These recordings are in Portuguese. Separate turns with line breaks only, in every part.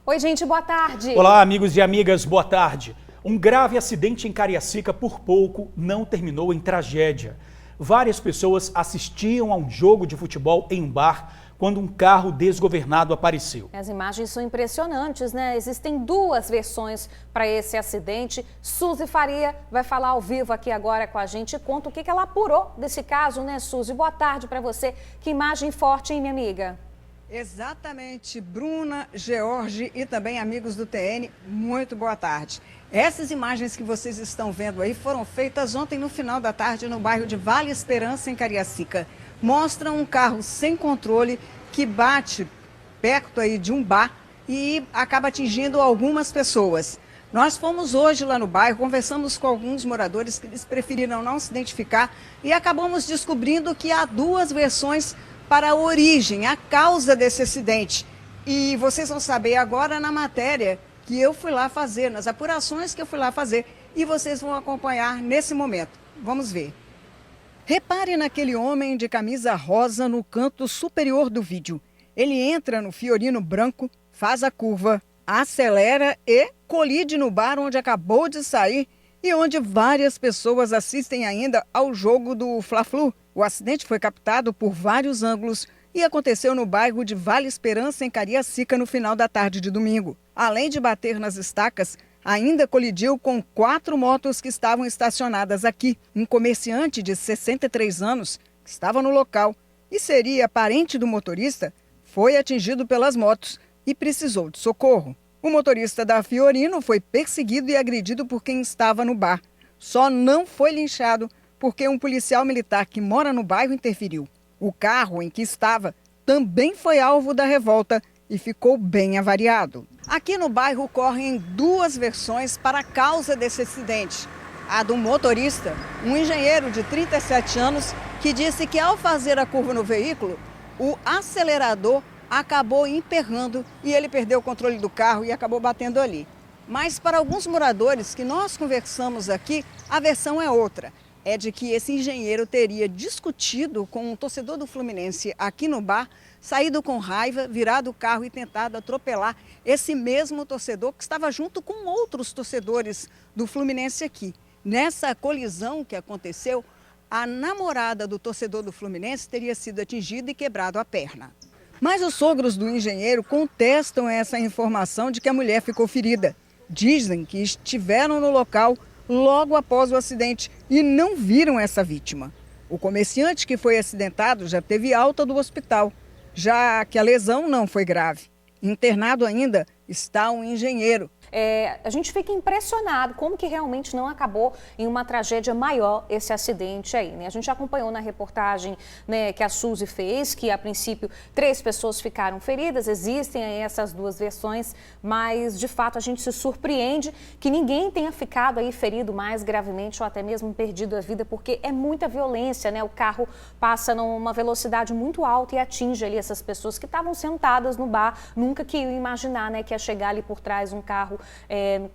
Oi, gente, boa tarde.
Olá, amigos e amigas, boa tarde. Um grave acidente em Cariacica por pouco não terminou em tragédia. Várias pessoas assistiam a um jogo de futebol em um bar quando um carro desgovernado apareceu.
As imagens são impressionantes, né? Existem duas versões para esse acidente. Suzy Faria vai falar ao vivo aqui agora com a gente e conta o que ela apurou desse caso, né, Suzy? Boa tarde para você. Que imagem forte, hein, minha amiga?
Exatamente, Bruna, George e também amigos do TN, muito boa tarde. Essas imagens que vocês estão vendo aí foram feitas ontem no final da tarde no bairro de Vale Esperança, em Cariacica. Mostram um carro sem controle que bate perto aí de um bar e acaba atingindo algumas pessoas. Nós fomos hoje lá no bairro, conversamos com alguns moradores que eles preferiram não se identificar e acabamos descobrindo que há duas versões para a origem, a causa desse acidente. E vocês vão saber agora na matéria que eu fui lá fazer, nas apurações que eu fui lá fazer. E vocês vão acompanhar nesse momento. Vamos ver. Repare naquele homem de camisa rosa no canto superior do vídeo. Ele entra no Fiorino branco, faz a curva, acelera e colide no bar onde acabou de sair e onde várias pessoas assistem ainda ao jogo do Fla-Flu. O acidente foi captado por vários ângulos e aconteceu no bairro de Vale Esperança, em Cariacica, no final da tarde de domingo. Além de bater nas estacas, ainda colidiu com 4 motos que estavam estacionadas aqui. Um comerciante de 63 anos, que estava no local e seria parente do motorista, foi atingido pelas motos e precisou de socorro. O motorista da Fiorino foi perseguido e agredido por quem estava no bar. Só não foi linchado porque um policial militar que mora no bairro interferiu. O carro em que estava também foi alvo da revolta e ficou bem avariado. Aqui no bairro correm duas versões para a causa desse acidente. A do motorista, um engenheiro de 37 anos, que disse que ao fazer a curva no veículo, o acelerador acabou emperrando e ele perdeu o controle do carro e acabou batendo ali. Mas para alguns moradores que nós conversamos aqui, a versão é outra. É de que esse engenheiro teria discutido com um torcedor do Fluminense aqui no bar, saído com raiva, virado o carro e tentado atropelar esse mesmo torcedor que estava junto com outros torcedores do Fluminense aqui. Nessa colisão que aconteceu, a namorada do torcedor do Fluminense teria sido atingida e quebrado a perna. Mas os sogros do engenheiro contestam essa informação de que a mulher ficou ferida. Dizem que estiveram no local logo após o acidente e não viram essa vítima. O comerciante que foi acidentado já teve alta do hospital, já que a lesão não foi grave. Internado ainda está um engenheiro.
A gente fica impressionado como que realmente não acabou em uma tragédia maior esse acidente aí, né? A gente acompanhou na reportagem, né, que a Suzy fez, que a princípio 3 pessoas ficaram feridas, existem aí essas duas versões, mas de fato a gente se surpreende que ninguém tenha ficado aí ferido mais gravemente ou até mesmo perdido a vida, porque é muita violência, né? O carro passa numa velocidade muito alta e atinge ali essas pessoas que estavam sentadas no bar, nunca que iam imaginar, né, que ia chegar ali por trás um carro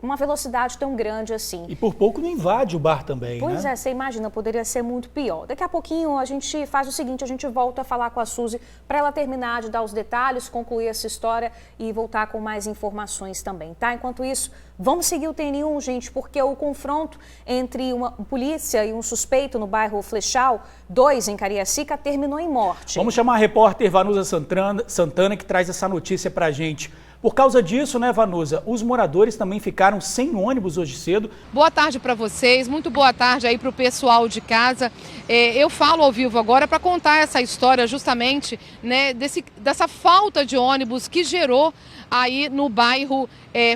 com uma velocidade tão grande assim.
E por pouco não invade o bar também,
Pois
né?
é, você imagina, poderia ser muito pior. Daqui a pouquinho a gente faz o seguinte, a gente volta a falar com a Suzy para ela terminar de dar os detalhes, concluir essa história e voltar com mais informações também, tá? Enquanto isso, vamos seguir o TN1, gente, porque o confronto entre uma polícia e um suspeito no bairro Flechal, 2 em Cariacica, terminou em morte.
Vamos chamar a repórter Vanusa Santana, que traz essa notícia pra gente. Por causa disso, né, Vanusa, os moradores também ficaram sem ônibus hoje cedo.
Boa tarde para vocês, muito boa tarde aí para o pessoal de casa. Eu falo ao vivo agora para contar essa história justamente, né, dessa falta de ônibus que gerou aí no bairro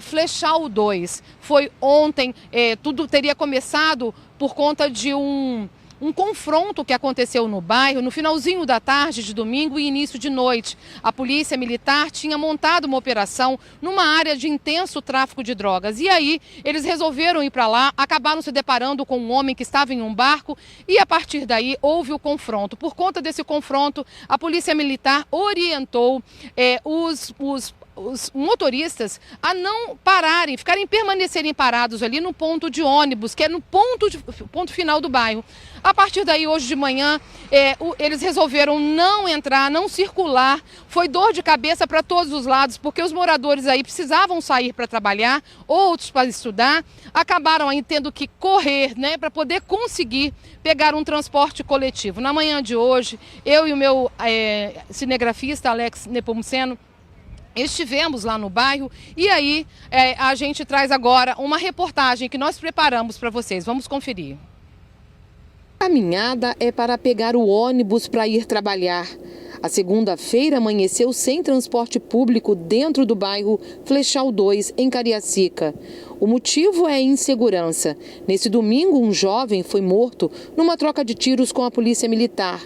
Flechal 2. Foi ontem, tudo teria começado por conta de um confronto que aconteceu no bairro no finalzinho da tarde de domingo e início de noite. A polícia militar tinha montado uma operação numa área de intenso tráfico de drogas. E aí eles resolveram ir para lá, acabaram se deparando com um homem que estava em um barco e a partir daí houve o confronto. Por conta desse confronto, a polícia militar orientou os os motoristas a não pararem, permanecerem parados ali no ponto de ônibus, que é no ponto final do bairro. A partir daí, hoje de manhã, eles resolveram não entrar, não circular. Foi dor de cabeça para todos os lados, porque os moradores aí precisavam sair para trabalhar, outros para estudar. Acabaram aí tendo que correr, né, para poder conseguir pegar um transporte coletivo. Na manhã de hoje, eu e o meu cinegrafista, Alex Nepomuceno, estivemos lá no bairro e aí a gente traz agora uma reportagem que nós preparamos para vocês. Vamos conferir.
A caminhada é para pegar o ônibus para ir trabalhar. A segunda-feira amanheceu sem transporte público dentro do bairro Flechal 2, em Cariacica. O motivo é a insegurança. Nesse domingo, um jovem foi morto numa troca de tiros com a polícia militar.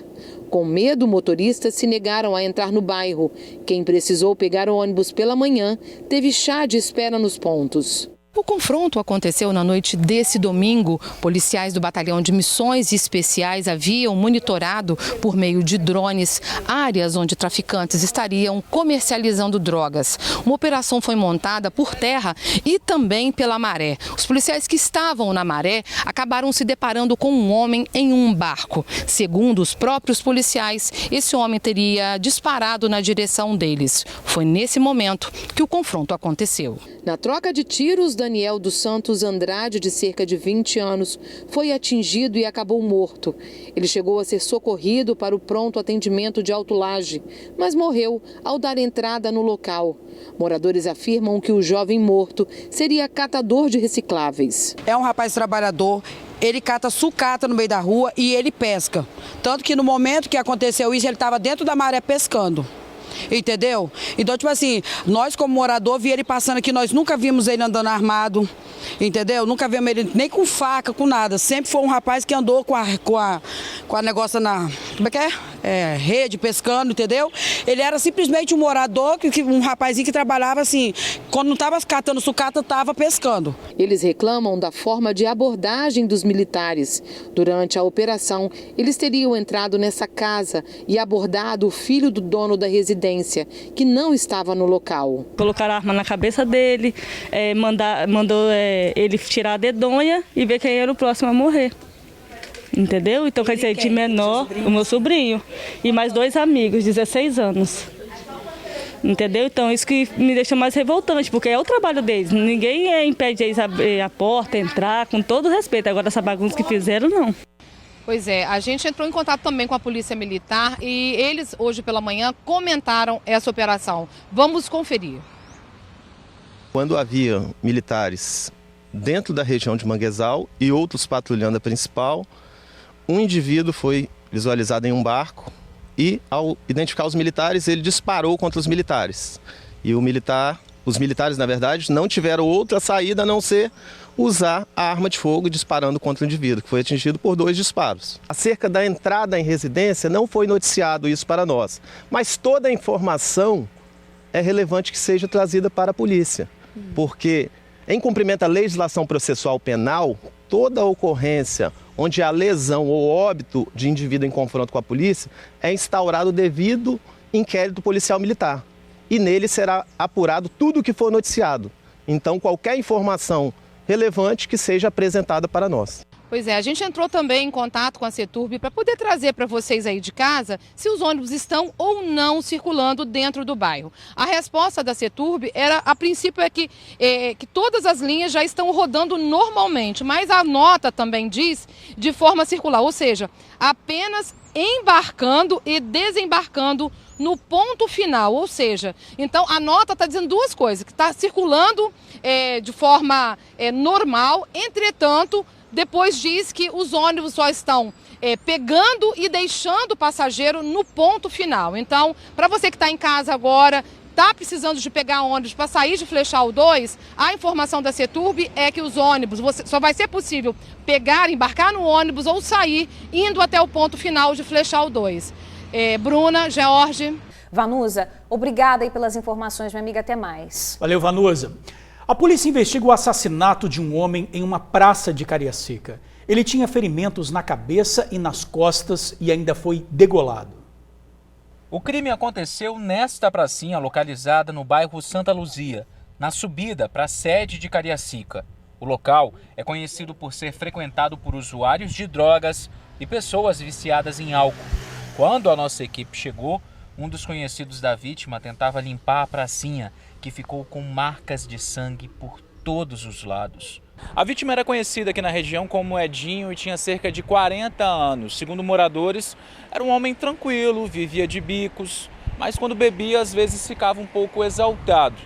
Com medo, motoristas se negaram a entrar no bairro. Quem precisou pegar o ônibus pela manhã teve chá de espera nos pontos.
O confronto aconteceu na noite desse domingo. Policiais do Batalhão de Missões Especiais haviam monitorado por meio de drones áreas onde traficantes estariam comercializando drogas. Uma operação foi montada por terra e também pela maré. Os policiais que estavam na maré acabaram se deparando com um homem em um barco. Segundo os próprios policiais, esse homem teria disparado na direção deles. Foi nesse momento que o confronto aconteceu.
Na troca de tiros, Daniel dos Santos Andrade, de cerca de 20 anos, foi atingido e acabou morto. Ele chegou a ser socorrido para o pronto atendimento de Alto Laje, mas morreu ao dar entrada no local. Moradores afirmam que o jovem morto seria catador de recicláveis.
É um rapaz trabalhador. Ele cata sucata no meio da rua e ele pesca. Tanto que no momento que aconteceu isso, ele estava dentro da maré pescando. Entendeu? Então, tipo assim, nós como morador, vi ele passando aqui, nós nunca vimos ele andando armado, entendeu? Nunca vimos ele nem com faca, com nada. Sempre foi um rapaz que andou com a negócio na, como é que é? Rede, pescando, entendeu? Ele era simplesmente um morador, um rapazinho que trabalhava assim, quando não estava catando sucata, estava pescando.
Eles reclamam da forma de abordagem dos militares. Durante a operação, eles teriam entrado nessa casa e abordado o filho do dono da residência, que não estava no local.
Colocaram a arma na cabeça dele, mandou ele tirar a dedonha e ver quem era o próximo a morrer. Entendeu? Então, quer dizer, de menor, o meu sobrinho e mais 2 amigos, 16 anos. Entendeu? Então, isso que me deixa mais revoltante, porque é o trabalho deles. Ninguém impede eles abrir a porta, entrar, com todo respeito. Agora, essa bagunça que fizeram, não.
Pois é, a gente entrou em contato também com a Polícia Militar e eles, hoje pela manhã, comentaram essa operação. Vamos conferir.
Quando havia militares dentro da região de Manguezal e outros patrulhando a principal, um indivíduo foi visualizado em um barco e, ao identificar os militares, ele disparou contra os militares. E os militares, na verdade, não tiveram outra saída a não ser usar a arma de fogo disparando contra o indivíduo, que foi atingido por 2 disparos. Acerca da entrada em residência, não foi noticiado isso para nós, mas toda a informação é relevante que seja trazida para a polícia, porque, em cumprimento à legislação processual penal, toda ocorrência onde há lesão ou óbito de indivíduo em confronto com a polícia é instaurado o devido inquérito policial militar. E nele será apurado tudo o que for noticiado. Então, qualquer informação relevante que seja apresentada para nós.
Pois é, a gente entrou também em contato com a Ceturb para poder trazer para vocês aí de casa se os ônibus estão ou não circulando dentro do bairro. A resposta da Ceturb era, a princípio, que todas as linhas já estão rodando normalmente, mas a nota também diz de forma circular, ou seja, apenas embarcando e desembarcando no ponto final, ou seja, então a nota está dizendo 2 coisas, que está circulando de forma normal, entretanto, depois diz que os ônibus só estão pegando e deixando o passageiro no ponto final. Então, para você que está em casa agora, está precisando de pegar ônibus para sair de Flechal 2, a informação da Ceturb é que os ônibus, só vai ser possível embarcar no ônibus ou sair indo até o ponto final de Flechal 2. Bruna, George.
Vanusa, obrigada aí pelas informações, minha amiga, até mais.
Valeu, Vanusa. A polícia investiga o assassinato de um homem em uma praça de Cariacica. Ele tinha ferimentos na cabeça e nas costas e ainda foi degolado.
O crime aconteceu nesta pracinha localizada no bairro Santa Luzia, na subida para a sede de Cariacica. O local é conhecido por ser frequentado por usuários de drogas e pessoas viciadas em álcool. Quando a nossa equipe chegou, um dos conhecidos da vítima tentava limpar a pracinha, que ficou com marcas de sangue por todos os lados. A vítima era conhecida aqui na região como Edinho e tinha cerca de 40 anos. Segundo moradores, era um homem tranquilo, vivia de bicos, mas quando bebia às vezes ficava um pouco exaltado.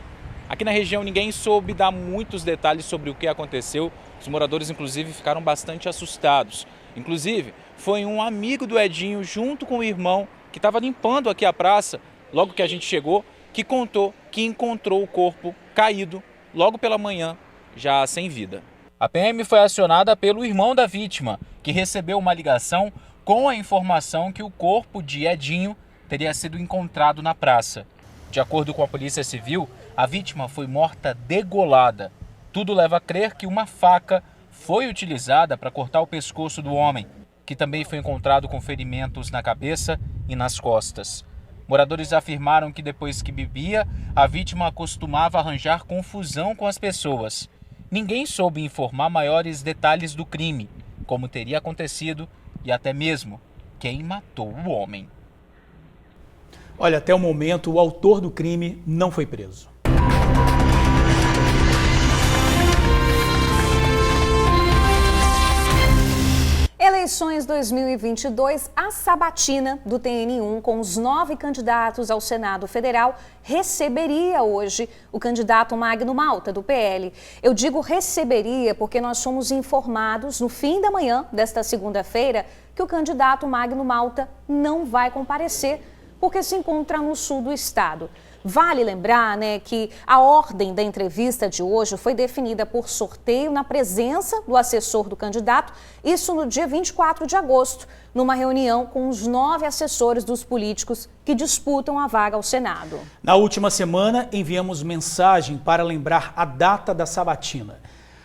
Aqui na região ninguém soube dar muitos detalhes sobre o que aconteceu. Os moradores inclusive ficaram bastante assustados. Inclusive, foi um amigo do Edinho junto com o irmão que estava limpando aqui a praça, logo que a gente chegou, que contou que encontrou o corpo caído logo pela manhã, já sem vida. A PM foi acionada pelo irmão da vítima, que recebeu uma ligação com a informação que o corpo de Edinho teria sido encontrado na praça. De acordo com a Polícia Civil, a vítima foi morta degolada. Tudo leva a crer que uma faca foi utilizada para cortar o pescoço do homem, que também foi encontrado com ferimentos na cabeça e nas costas. Moradores afirmaram que depois que bebia, a vítima costumava arranjar confusão com as pessoas. Ninguém soube informar maiores detalhes do crime, como teria acontecido e até mesmo quem matou o homem.
Olha, até o momento, o autor do crime não foi preso.
Eleições 2022, a sabatina do TN1 com os 9 candidatos ao Senado Federal receberia hoje o candidato Magno Malta, do PL. Eu digo receberia porque nós fomos informados no fim da manhã desta segunda-feira que o candidato Magno Malta não vai comparecer porque se encontra no sul do estado. Vale lembrar, que a ordem da entrevista de hoje foi definida por sorteio na presença do assessor do candidato, isso no dia 24 de agosto, numa reunião com os 9 assessores dos políticos que disputam a vaga ao Senado.
Na última semana, enviamos mensagem para lembrar a data da sabatina.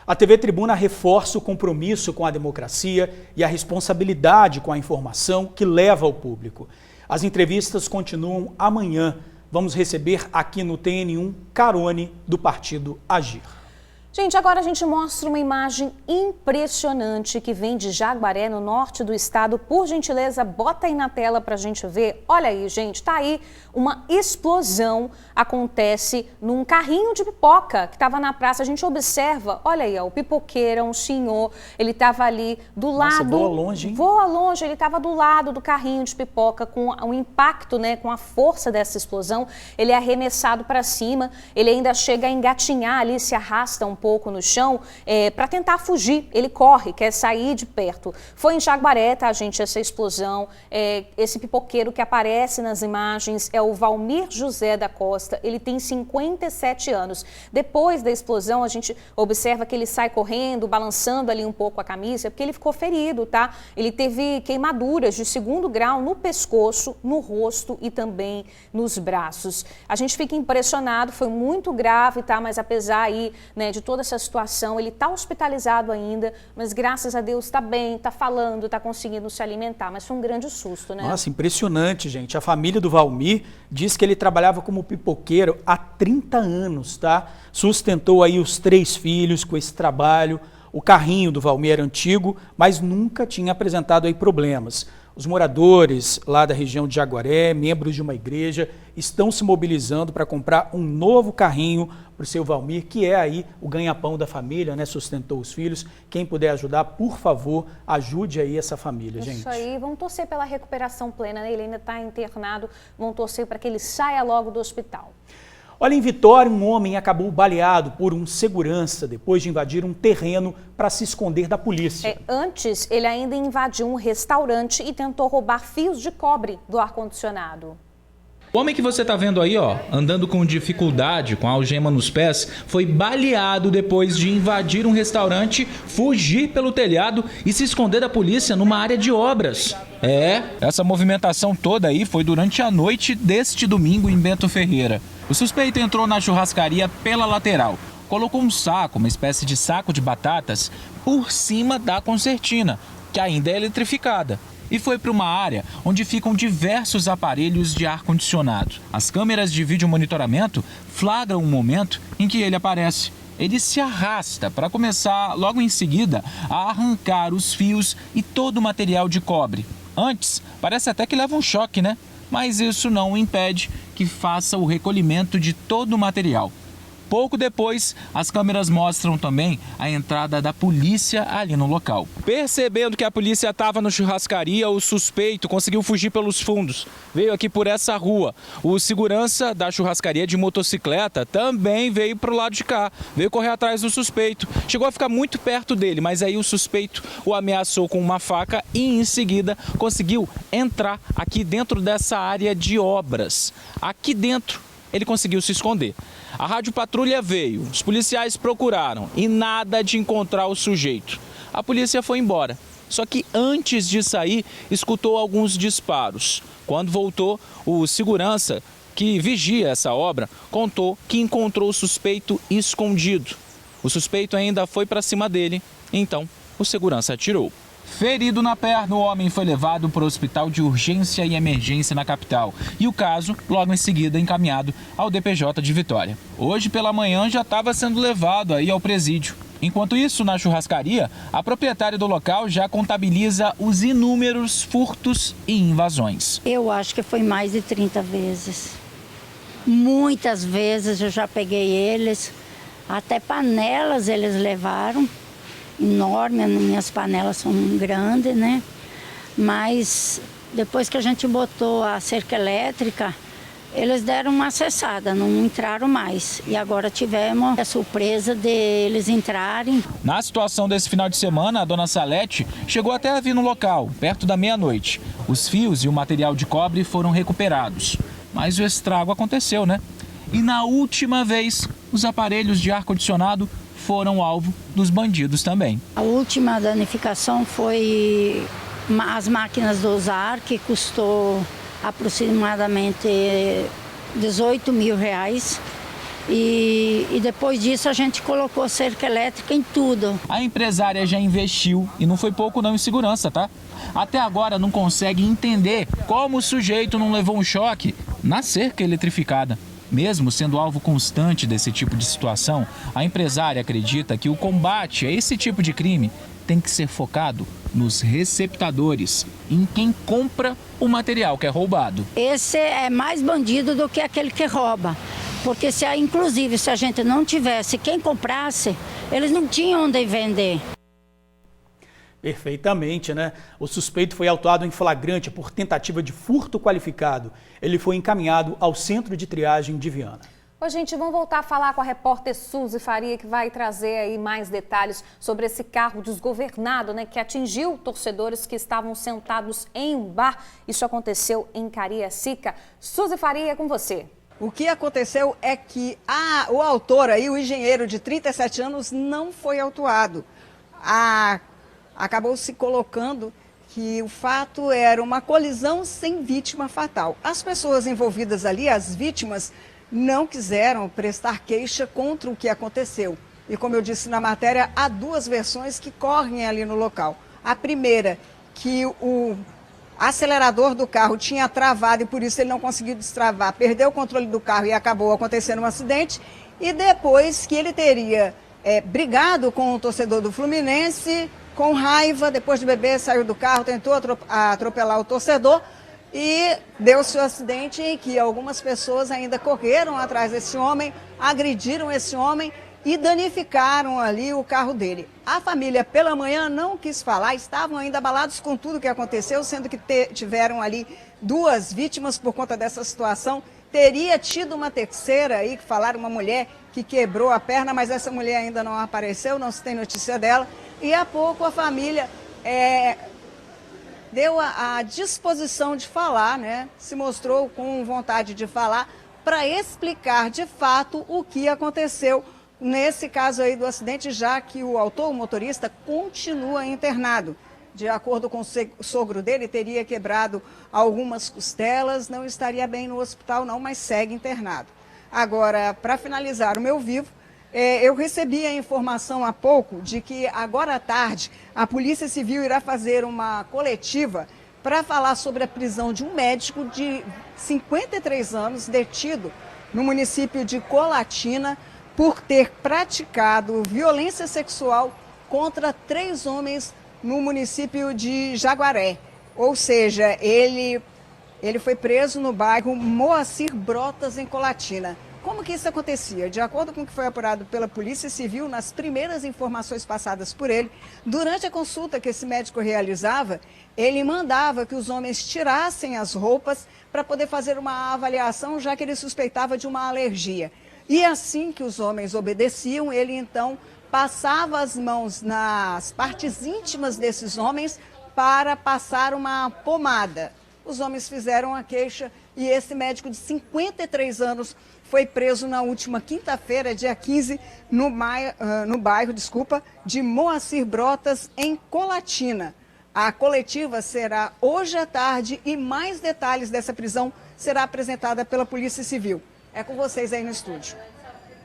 A TV Tribuna reforça o compromisso com a democracia e a responsabilidade com a informação que leva ao público. As entrevistas continuam amanhã. Vamos receber aqui no TN1 Carone, do partido Agir.
Gente, agora a gente mostra uma imagem impressionante que vem de Jaguaré, no norte do estado. Por gentileza, bota aí na tela pra gente ver. Olha aí, gente, tá aí uma explosão, acontece num carrinho de pipoca que estava na praça. A gente observa, olha aí, ó, o pipoqueiro, um senhor, ele estava ali do lado...
voa longe, hein?
Voa longe, ele estava do lado do carrinho de pipoca com o impacto, com a força dessa explosão. Ele é arremessado para cima, ele ainda chega a engatinhar ali, se arrasta um pouco no chão para tentar fugir. Ele corre, quer sair de perto. Foi em Jaguaré, tá, gente, essa explosão. Esse pipoqueiro que aparece nas imagens é o Valmir José da Costa. Ele tem 57 anos. Depois da explosão, a gente observa que ele sai correndo, balançando ali um pouco a camisa, porque ele ficou ferido, tá? Ele teve queimaduras de 2º grau no pescoço, no rosto e também nos braços. A gente fica impressionado, foi muito grave, tá? Mas apesar aí, de toda essa situação, ele está hospitalizado ainda, mas graças a Deus está bem, está falando, está conseguindo se alimentar, mas foi um grande susto, né?
Nossa, impressionante, gente. A família do Valmir diz que ele trabalhava como pipoqueiro há 30 anos, tá? Sustentou aí os 3 filhos com esse trabalho. O carrinho do Valmir era antigo, mas nunca tinha apresentado aí problemas. Os moradores lá da região de Jaguaré, membros de uma igreja, estão se mobilizando para comprar um novo carrinho para o seu Valmir, que é aí o ganha-pão da família, sustentou os filhos. Quem puder ajudar, por favor, ajude aí essa família, gente.
Isso aí, vamos torcer pela recuperação plena, Ele ainda está internado, vamos torcer para que ele saia logo do hospital.
Olha, em Vitória, um homem acabou baleado por um segurança depois de invadir um terreno para se esconder da polícia.
Antes, ele ainda invadiu um restaurante e tentou roubar fios de cobre do ar-condicionado.
O homem que você está vendo aí, andando com dificuldade, com a algema nos pés, foi baleado depois de invadir um restaurante, fugir pelo telhado e se esconder da polícia numa área de obras. Essa movimentação toda aí foi durante a noite deste domingo em Bento Ferreira. O suspeito entrou na churrascaria pela lateral, colocou um saco, uma espécie de saco de batatas, por cima da concertina, que ainda é eletrificada. e foi para uma área onde ficam diversos aparelhos de ar-condicionado. As câmeras de vídeo monitoramento flagram um momento em que ele aparece. Ele se arrasta para começar, logo em seguida, a arrancar os fios e todo o material de cobre. Antes, parece até que leva um choque, né? Mas isso não o impede que faça o recolhimento de todo o material. Pouco depois, as câmeras mostram também a entrada da polícia ali no local. Percebendo que a polícia estava na churrascaria, o suspeito conseguiu fugir pelos fundos. Veio aqui por essa rua. O segurança da churrascaria de motocicleta também veio para o lado de cá. Veio correr atrás do suspeito. Chegou a ficar muito perto dele, mas aí o suspeito o ameaçou com uma faca e em seguida conseguiu entrar aqui dentro dessa área de obras. Aqui dentro ele conseguiu se esconder. A Rádio Patrulha veio, os policiais procuraram e nada de encontrar o sujeito. A polícia foi embora, só que antes de sair, escutou alguns disparos. Quando voltou, o segurança que vigia essa obra contou que encontrou o suspeito escondido. O suspeito ainda foi para cima dele, então o segurança atirou. Ferido na perna, o homem foi levado para o hospital de urgência e emergência na capital e o caso, logo em seguida, encaminhado ao DPJ de Vitória. Hoje pela manhã já estava sendo levado aí ao presídio. Enquanto isso, na churrascaria, a proprietária do local já contabiliza os inúmeros furtos e invasões.
Eu acho que foi mais de 30 vezes. Muitas vezes eu já peguei eles, até panelas eles levaram. Enorme, minhas panelas são grandes, né? Mas depois que a gente botou a cerca elétrica, eles deram uma cessada, não entraram mais. E agora tivemos a surpresa deles entrarem.
Na situação desse final de semana, a dona Salete chegou até a vir no local, perto da meia-noite. Os fios e o material de cobre foram recuperados. Mas o estrago aconteceu, né? E na última vez, os aparelhos de ar-condicionado foram alvo dos bandidos também.
A última danificação foi as máquinas do Ozar, que custou aproximadamente R$18 mil. E depois disso a gente colocou cerca elétrica em tudo.
A empresária já investiu e não foi pouco não em segurança, tá? Até agora não consegue entender como o sujeito não levou um choque na cerca eletrificada. Mesmo sendo alvo constante desse tipo de situação, a empresária acredita que o combate a esse tipo de crime tem que ser focado nos receptadores, em quem compra o material que é roubado.
Esse é mais bandido do que aquele que rouba, porque inclusive se a gente não tivesse quem comprasse, eles não tinham onde vender.
Perfeitamente, né? O suspeito foi autuado em flagrante por tentativa de furto qualificado. Ele foi encaminhado ao centro de triagem de Viana.
Oi, gente, vamos voltar a falar com a repórter Suzy Faria, que vai trazer aí mais detalhes sobre esse carro desgovernado, né, que atingiu torcedores que estavam sentados em um bar. Isso aconteceu em Cariacica. Suzy Faria, é com você.
O que aconteceu é que o autor aí, o engenheiro de 37 anos, não foi autuado. Acabou se colocando que o fato era uma colisão sem vítima fatal. As pessoas envolvidas ali, as vítimas, não quiseram prestar queixa contra o que aconteceu. E como eu disse na matéria, há duas versões que correm ali no local. A primeira, que o acelerador do carro tinha travado e por isso ele não conseguiu destravar, perdeu o controle do carro e acabou acontecendo um acidente. E depois que ele teria brigado com o torcedor do Fluminense, com raiva, depois de beber, saiu do carro, tentou atropelar o torcedor e deu-se o acidente em que algumas pessoas ainda correram atrás desse homem, agrediram esse homem e danificaram ali o carro dele. A família, pela manhã, não quis falar, estavam ainda abalados com tudo que aconteceu, sendo que tiveram ali duas vítimas por conta dessa situação. Teria tido uma terceira aí, que falaram, uma mulher que quebrou a perna, mas essa mulher ainda não apareceu, não se tem notícia dela. E há pouco a família deu a disposição de falar, né? Se mostrou com vontade de falar para explicar de fato o que aconteceu nesse caso aí do acidente, já que o autor, o motorista, continua internado. De acordo com o sogro dele, teria quebrado algumas costelas, não estaria bem no hospital não, mas segue internado. Agora, para finalizar o meu vivo, eu recebi a informação há pouco de que agora à tarde a Polícia Civil irá fazer uma coletiva para falar sobre a prisão de um médico de 53 anos detido no município de Colatina por ter praticado violência sexual contra 3 homens no município de Jaguaré. Ou seja, ele foi preso no bairro Moacir Brotas, em Colatina. Como que isso acontecia? De acordo com o que foi apurado pela Polícia Civil, nas primeiras informações passadas por ele, durante a consulta que esse médico realizava, ele mandava que os homens tirassem as roupas para poder fazer uma avaliação, já que ele suspeitava de uma alergia. E assim que os homens obedeciam, ele então passava as mãos nas partes íntimas desses homens para passar uma pomada. Os homens fizeram a queixa e esse médico de 53 anos foi preso na última quinta-feira, dia 15, no bairro de Moacir Brotas, em Colatina. A coletiva será hoje à tarde e mais detalhes dessa prisão será apresentada pela Polícia Civil. É com vocês aí no estúdio.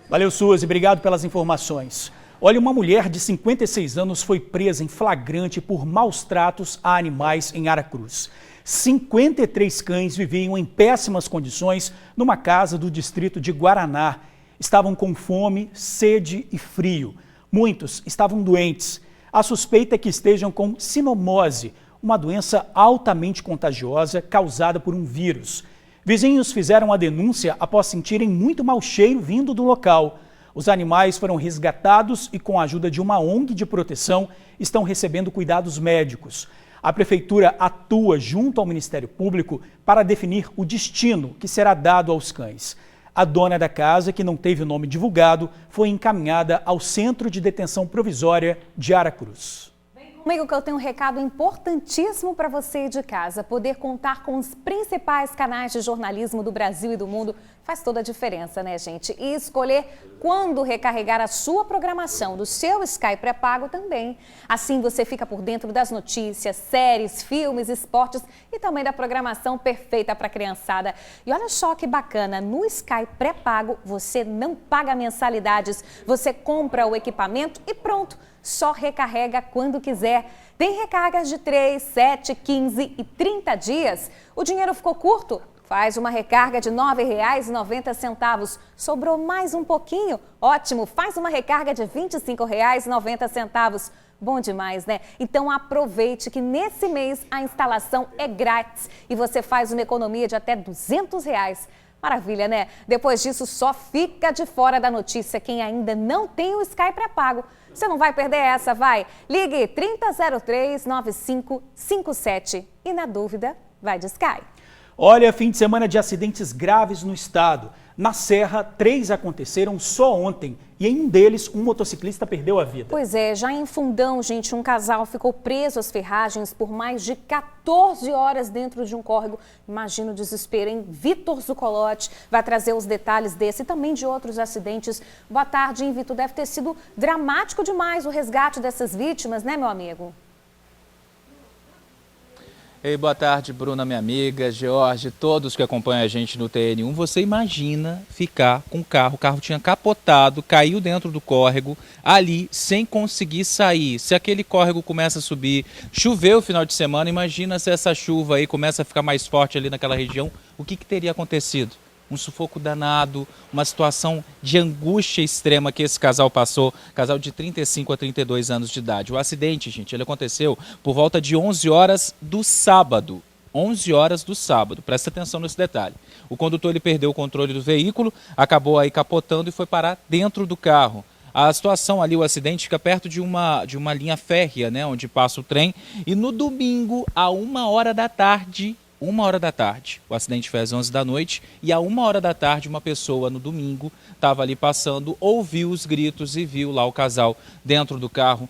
Valeu, Suzy, obrigado pelas informações. Olha, uma mulher de 56 anos foi presa em flagrante por maus tratos a animais em Aracruz. 53 cães viviam em péssimas condições numa casa do distrito de Guaraná. Estavam com fome, sede e frio. Muitos estavam doentes. A suspeita é que estejam com sinomose, uma doença altamente contagiosa causada por um vírus. Vizinhos fizeram a denúncia após sentirem muito mau cheiro vindo do local. Os animais foram resgatados e, com a ajuda de uma ONG de proteção, estão recebendo cuidados médicos. A Prefeitura atua junto ao Ministério Público para definir o destino que será dado aos cães. A dona da casa, que não teve o nome divulgado, foi encaminhada ao Centro de Detenção Provisória de Aracruz.
Comigo que eu tenho um recado importantíssimo para você de casa. Poder contar com os principais canais de jornalismo do Brasil e do mundo faz toda a diferença, né, gente? E escolher quando recarregar a sua programação do seu Sky pré-pago também. Assim você fica por dentro das notícias, séries, filmes, esportes e também da programação perfeita para a criançada. E olha só que bacana, no Sky pré-pago você não paga mensalidades, você compra o equipamento e pronto. Só recarrega quando quiser. Tem recargas de 3, 7, 15 e 30 dias. O dinheiro ficou curto? Faz uma recarga de R$ 9,90. Sobrou mais um pouquinho? Ótimo, faz uma recarga de R$ 25,90. Bom demais, né? Então aproveite que nesse mês a instalação é grátis e você faz uma economia de até R$ 200. Maravilha, né? Depois disso, só fica de fora da notícia quem ainda não tem o Sky pré-pago. Você não vai perder essa, vai? Ligue 3003-9557 e, na dúvida, vai de Sky.
Olha, fim de semana de acidentes graves no estado. Na Serra, 3 aconteceram só ontem e em um deles, um motociclista perdeu a vida.
Pois é, já em Fundão, gente, um casal ficou preso às ferragens por mais de 14 horas dentro de um córrego. Imagina o desespero, hein? Vitor Zucolotti vai trazer os detalhes desse e também de outros acidentes. Boa tarde, hein, Vitor? Deve ter sido dramático demais o resgate dessas vítimas, né, meu amigo?
Ei, boa tarde, Bruna, minha amiga, George, todos que acompanham a gente no TN1. Você imagina ficar com o carro tinha capotado, caiu dentro do córrego, ali, sem conseguir sair. Se aquele córrego começa a subir, choveu o final de semana, imagina se essa chuva aí começa a ficar mais forte ali naquela região, o que teria acontecido? Um sufoco danado, uma situação de angústia extrema que esse casal passou, casal de 35 a 32 anos de idade. O acidente, gente, ele aconteceu por volta de 11 horas do sábado. 11 horas do sábado, presta atenção nesse detalhe. O condutor ele perdeu o controle do veículo, acabou aí capotando e foi parar dentro do carro. A situação ali, o acidente, fica perto de uma linha férrea, né, onde passa o trem. E no domingo, a 1 hora da tarde, o acidente foi às 11 da noite e a 1 hora da tarde uma pessoa no domingo estava ali passando, ouviu os gritos e viu lá o casal dentro do carro,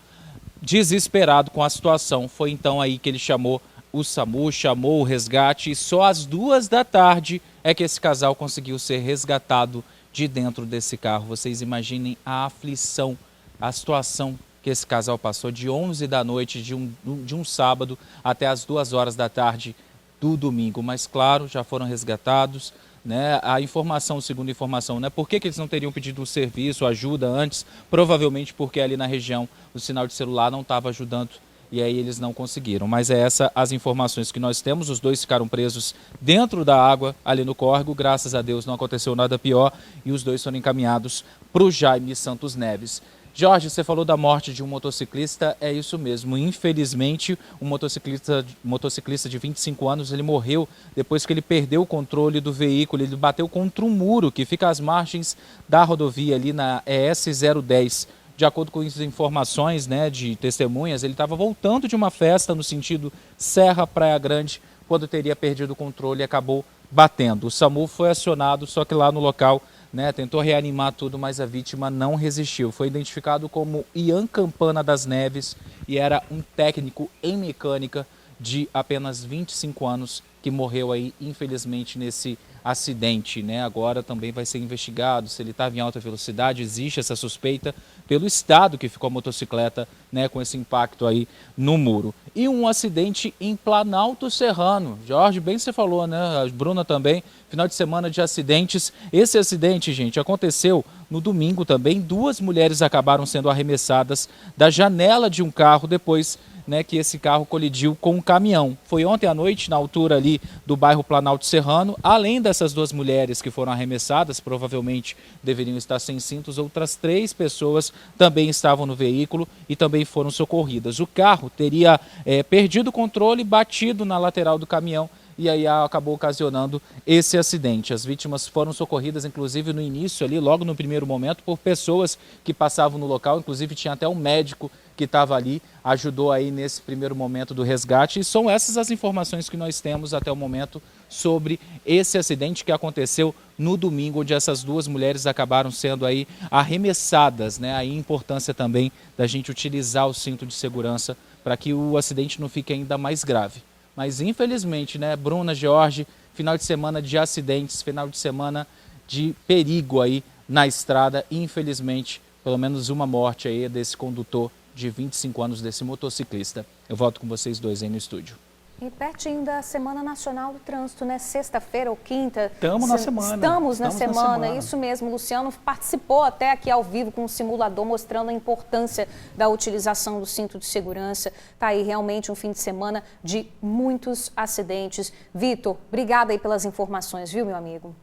desesperado com a situação. Foi então aí que ele chamou o SAMU, chamou o resgate e só às 2 da tarde é que esse casal conseguiu ser resgatado de dentro desse carro. Vocês imaginem a aflição, a situação que esse casal passou de 11 da noite de um sábado até as 2 horas da tarde do domingo, mas claro, já foram resgatados, né? A informação, segundo a informação, né? Por que eles não teriam pedido o serviço, ajuda antes? Provavelmente porque ali na região o sinal de celular não estava ajudando e aí eles não conseguiram. Mas é essa as informações que nós temos. Os dois ficaram presos dentro da água ali no córrego, graças a Deus não aconteceu nada pior e os dois foram encaminhados para o Jaime Santos Neves. Jorge, você falou da morte de um motociclista, é isso mesmo. Infelizmente, um motociclista de 25 anos, ele morreu depois que ele perdeu o controle do veículo. Ele bateu contra um muro que fica às margens da rodovia ali na ES 010. De acordo com as informações, né, de testemunhas, ele estava voltando de uma festa no sentido Serra-Praia Grande, quando teria perdido o controle e acabou batendo. O SAMU foi acionado, só que lá no local, né, tentou reanimar tudo, mas a vítima não resistiu. Foi identificado como Ian Campana das Neves e era um técnico em mecânica de apenas 25 anos que morreu aí, infelizmente, nesse acidente, né? Agora também vai ser investigado se ele estava em alta velocidade, existe essa suspeita pelo estado que ficou a motocicleta, né, com esse impacto aí no muro. E um acidente em Planalto Serrano. Jorge, bem você falou, né? A Bruna também, final de semana de acidentes. Esse acidente, gente, aconteceu no domingo também. 2 mulheres acabaram sendo arremessadas da janela de um carro depois, né, que esse carro colidiu com um caminhão. Foi ontem à noite, na altura ali do bairro Planalto Serrano. Além dessas 2 mulheres que foram arremessadas, provavelmente deveriam estar sem cintos, outras 3 pessoas também estavam no veículo e também foram socorridas. O carro teria perdido o controle, batido na lateral do caminhão e aí acabou ocasionando esse acidente. As vítimas foram socorridas, inclusive no início ali, logo no primeiro momento, por pessoas que passavam no local, inclusive tinha até um médico que estava ali, ajudou aí nesse primeiro momento do resgate. E são essas as informações que nós temos até o momento sobre esse acidente que aconteceu no domingo, onde essas 2 mulheres acabaram sendo aí arremessadas, né? Aí a importância também da gente utilizar o cinto de segurança para que o acidente não fique ainda mais grave. Mas infelizmente, né, Bruna, Jorge, final de semana de acidentes, final de semana de perigo aí na estrada. Infelizmente, pelo menos uma morte aí desse condutor de 25 anos, desse motociclista. Eu volto com vocês 2 aí no estúdio.
E pertinho da Semana Nacional do Trânsito, né? Sexta-feira ou quinta.
Estamos na semana.
Estamos na semana, isso mesmo. Luciano participou até aqui ao vivo com um simulador mostrando a importância da utilização do cinto de segurança. Está aí realmente um fim de semana de muitos acidentes. Vitor, obrigada aí pelas informações, viu, meu amigo?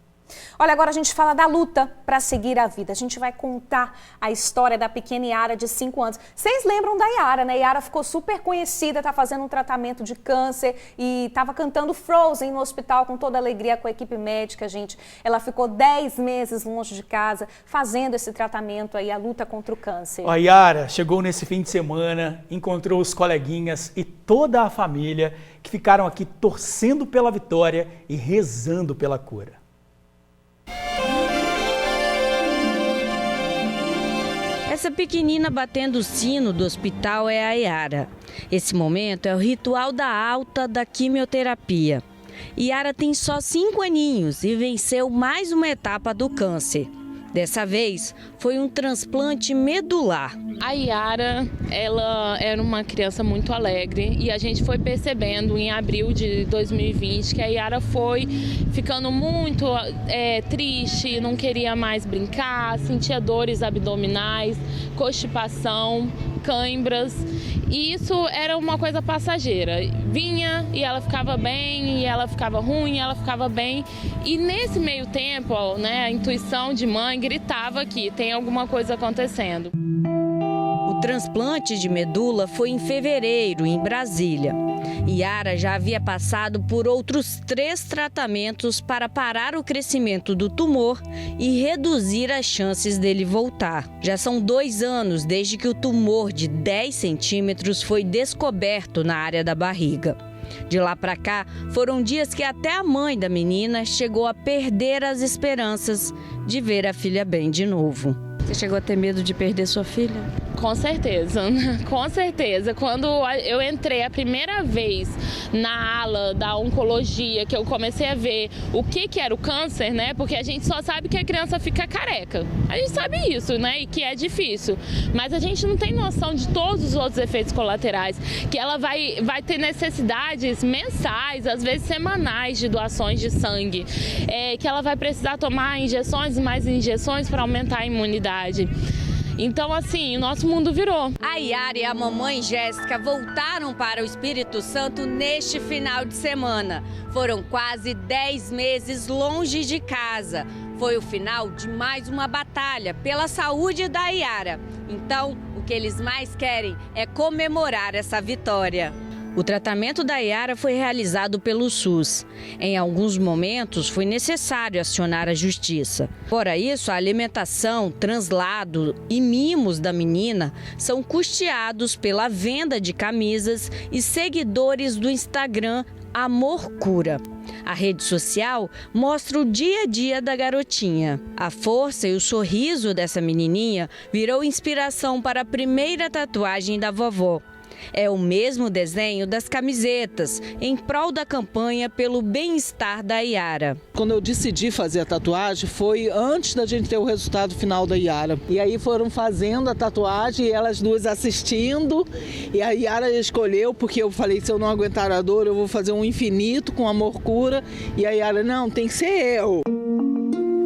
Olha, agora a gente fala da luta para seguir a vida. A gente vai contar a história da pequena Yara de 5 anos. Vocês lembram da Yara, né? Yara ficou super conhecida, está fazendo um tratamento de câncer e estava cantando Frozen no hospital com toda alegria com a equipe médica, gente. Ela ficou 10 meses longe de casa fazendo esse tratamento aí, a luta contra o câncer.
A Yara chegou nesse fim de semana, encontrou os coleguinhas e toda a família que ficaram aqui torcendo pela vitória e rezando pela cura.
Essa pequenina batendo o sino do hospital é a Yara. Esse momento é o ritual da alta da quimioterapia. Yara tem só 5 aninhos e venceu mais uma etapa do câncer. Dessa vez, foi um transplante medular.
A Yara, ela era uma criança muito alegre e a gente foi percebendo em abril de 2020 que a Yara foi ficando muito triste, não queria mais brincar, sentia dores abdominais, constipação, cãibras. E isso era uma coisa passageira. Vinha e ela ficava bem, e ela ficava ruim, e ela ficava bem. E nesse meio tempo, né, a intuição de mãe gritava que tem alguma coisa acontecendo.
O transplante de medula foi em fevereiro, em Brasília. Yara já havia passado por outros 3 tratamentos para parar o crescimento do tumor e reduzir as chances dele voltar. Já são 2 anos desde que o tumor de 10 centímetros foi descoberto na área da barriga. De lá para cá, foram dias que até a mãe da menina chegou a perder as esperanças de ver a filha bem de novo. Você chegou a ter medo de perder sua filha?
Com certeza, com certeza. Quando eu entrei a primeira vez na ala da oncologia, que eu comecei a ver o que era o câncer, né? Porque a gente só sabe que a criança fica careca. A gente sabe isso, né? E que é difícil. Mas a gente não tem noção de todos os outros efeitos colaterais. Que ela vai ter necessidades mensais, às vezes semanais, de doações de sangue. Que ela vai precisar tomar injeções e mais injeções para aumentar a imunidade. Então, assim, o nosso mundo virou.
A Yara e a mamãe Jéssica voltaram para o Espírito Santo neste final de semana. Foram quase 10 meses longe de casa. Foi o final de mais uma batalha pela saúde da Yara. Então, o que eles mais querem é comemorar essa vitória. O tratamento da Yara foi realizado pelo SUS. Em alguns momentos, foi necessário acionar a justiça. Fora isso, a alimentação, translado e mimos da menina são custeados pela venda de camisas e seguidores do Instagram Amor Cura. A rede social mostra o dia a dia da garotinha. A força e o sorriso dessa menininha virou inspiração para a primeira tatuagem da vovó. É o mesmo desenho das camisetas, em prol da campanha pelo bem-estar da Yara.
Quando eu decidi fazer a tatuagem, foi antes da gente ter o resultado final da Yara. E aí foram fazendo a tatuagem, e elas duas assistindo. E a Yara escolheu, porque eu falei, se eu não aguentar a dor, eu vou fazer um infinito com Amor Cura. E a Yara, não, tem que ser eu.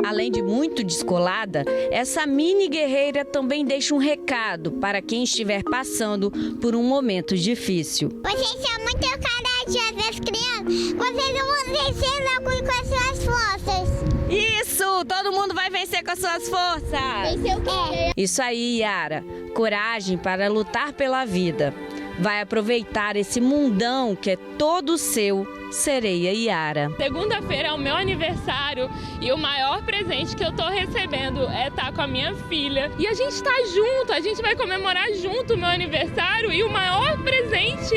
Além de muito descolada, essa mini guerreira também deixa um recado para quem estiver passando por um momento difícil.
Vocês são muito corajosas, crianças. Vocês vão vencer logo com as suas forças.
Isso! Todo mundo vai vencer com as suas forças!
Vencer o quê?
Isso aí, Yara. Coragem para lutar pela vida. Vai aproveitar esse mundão que é todo seu, Sereia e Yara.
Segunda-feira é o meu aniversário e o maior presente que eu tô recebendo é estar com a minha filha. E a gente tá junto, a gente vai comemorar junto o meu aniversário e o maior presente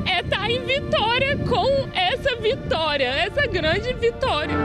é estar em vitória com essa vitória, essa grande vitória.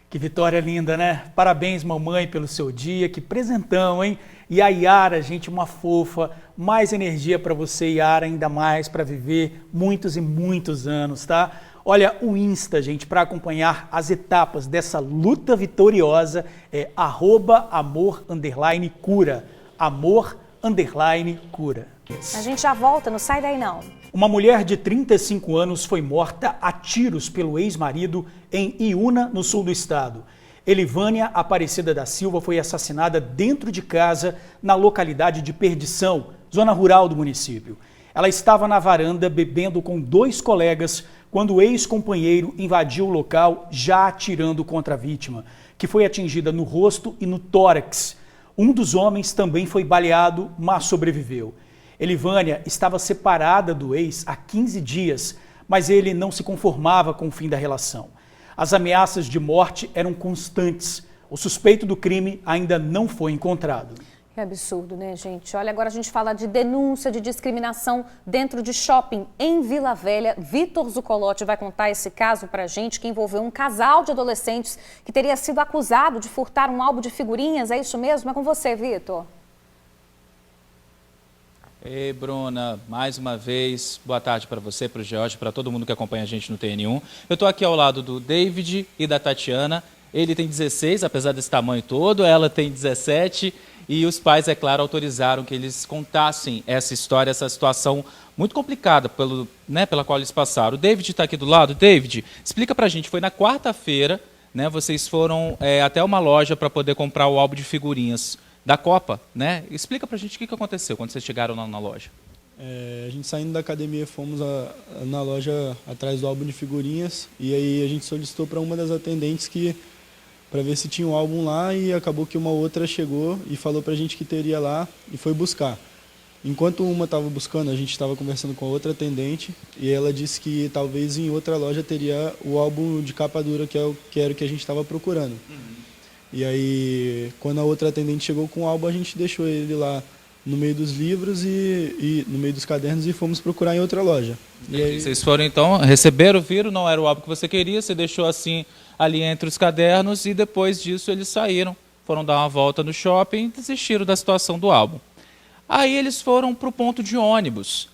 Que vitória linda, né? Parabéns, mamãe, pelo seu dia. Que presentão, hein? E a Yara, gente, uma fofa. Mais energia para você, Yara, ainda mais para viver muitos e muitos anos, tá? Olha, o Insta, gente, para acompanhar as etapas dessa luta vitoriosa é @amor_cura. Amor_cura.
A gente já volta, não sai daí não.
Uma mulher de 35 anos foi morta a tiros pelo ex-marido em Iúna, no sul do estado. Elivânia Aparecida da Silva foi assassinada dentro de casa na localidade de Perdição, zona rural do município. Ela estava na varanda bebendo com 2 colegas quando o ex-companheiro invadiu o local já atirando contra a vítima, que foi atingida no rosto e no tórax. Um dos homens também foi baleado, mas sobreviveu. Elivânia estava separada do ex há 15 dias, mas ele não se conformava com o fim da relação. As ameaças de morte eram constantes. O suspeito do crime ainda não foi encontrado.
Que absurdo, né, gente? Olha, agora a gente fala de denúncia de discriminação dentro de shopping em Vila Velha. Vitor Zucolotti vai contar esse caso pra gente, que envolveu um casal de adolescentes que teria sido acusado de furtar um álbum de figurinhas. É isso mesmo? É com você, Vitor.
Ei, Bruna, mais uma vez, boa tarde para você, para o George, para todo mundo que acompanha a gente no TN1. Eu estou aqui ao lado do David e da Tatiana. Ele tem 16, apesar desse tamanho todo, ela tem 17 e os pais, é claro, autorizaram que eles contassem essa história, essa situação muito complicada pela qual eles passaram. O David está aqui do lado. David, explica para a gente, foi na quarta-feira, né, vocês foram até uma loja para poder comprar o álbum de figurinhas da Copa, né? Explica pra gente o que aconteceu quando vocês chegaram lá na loja.
A gente saindo da academia, fomos na loja atrás do álbum de figurinhas e aí a gente solicitou para uma das atendentes para ver se tinha um álbum lá e acabou que uma outra chegou e falou pra gente que teria lá e foi buscar. Enquanto uma estava buscando, a gente estava conversando com a outra atendente e ela disse que talvez em outra loja teria o álbum de capa dura que era o que a gente estava procurando. E aí, quando a outra atendente chegou com o álbum, a gente deixou ele lá no meio dos livros e no meio dos cadernos e fomos procurar em outra loja.
E aí... Vocês foram então, receberam, viram, não era o álbum que você queria, você deixou assim ali entre os cadernos e depois disso eles saíram, foram dar uma volta no shopping e desistiram da situação do álbum. Aí eles foram para o ponto de ônibus.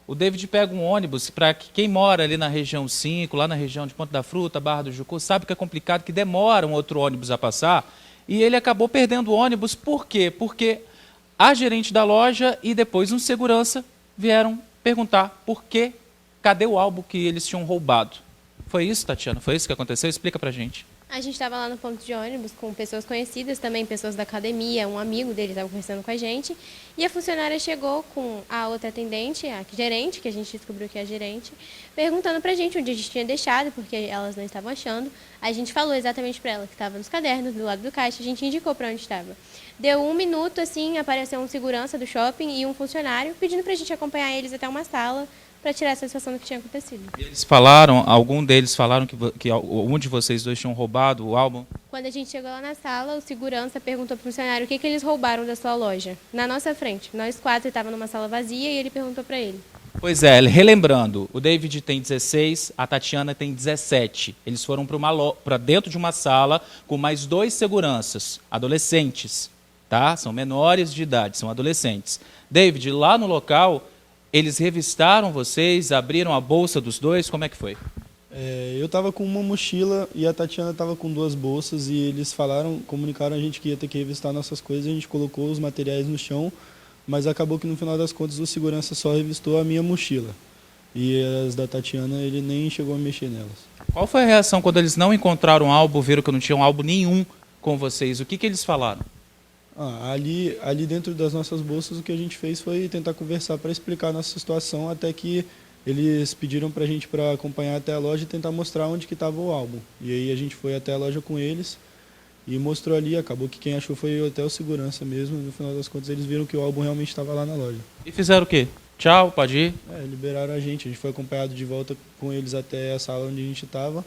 O David pega um ônibus, para quem mora ali na região 5, lá na região de Ponta da Fruta, Barra do Jucu, sabe que é complicado, que demora um outro ônibus a passar, e ele acabou perdendo o ônibus. Por quê? Porque a gerente da loja e depois um segurança vieram perguntar por quê, cadê o álbum que eles tinham roubado. Foi isso, Tatiana? Foi isso que aconteceu? Explica pra gente.
A gente estava lá no ponto de ônibus com pessoas conhecidas, também pessoas da academia, um amigo dele estava conversando com a gente, e a funcionária chegou com a outra atendente, a gerente, que a gente descobriu que é a gerente, perguntando pra gente onde a gente tinha deixado, porque elas não estavam achando. A gente falou exatamente para ela que estava nos cadernos, do lado do caixa, a gente indicou para onde estava. Deu 1 minuto, assim, apareceu um segurança do shopping e um funcionário pedindo pra gente acompanhar eles até uma sala, para tirar a satisfação do que tinha acontecido. E
eles falaram, algum deles falaram que um de vocês dois tinham roubado o álbum?
Quando a gente chegou lá na sala, o segurança perguntou para o funcionário o que eles roubaram da sua loja. Na nossa frente. Nós 4 estávamos numa sala vazia e ele perguntou para ele.
Pois é, relembrando, o David tem 16, a Tatiana tem 17. Eles foram para dentro de uma sala com mais 2 seguranças, adolescentes, tá? São menores de idade, são adolescentes. David, lá no local, eles revistaram vocês, abriram a bolsa dos dois, como é que foi?
Eu estava com uma mochila e a Tatiana estava com 2 bolsas e eles comunicaram a gente que ia ter que revistar nossas coisas, a gente colocou os materiais no chão, mas acabou que no final das contas o segurança só revistou a minha mochila. E as da Tatiana ele nem chegou a mexer nelas.
Qual foi a reação quando eles não encontraram álbum, viram que não tinham álbum nenhum com vocês? O que eles falaram?
Ali dentro das nossas bolsas o que a gente fez foi tentar conversar para explicar a nossa situação, até que eles pediram para a gente para acompanhar até a loja e tentar mostrar onde que estava o álbum. E aí a gente foi até a loja com eles e mostrou ali, acabou que quem achou foi até o segurança mesmo, e no final das contas eles viram que o álbum realmente estava lá na loja.
E fizeram o quê? Tchau, pode ir?
Liberaram a gente foi acompanhado de volta com eles até a sala onde a gente estava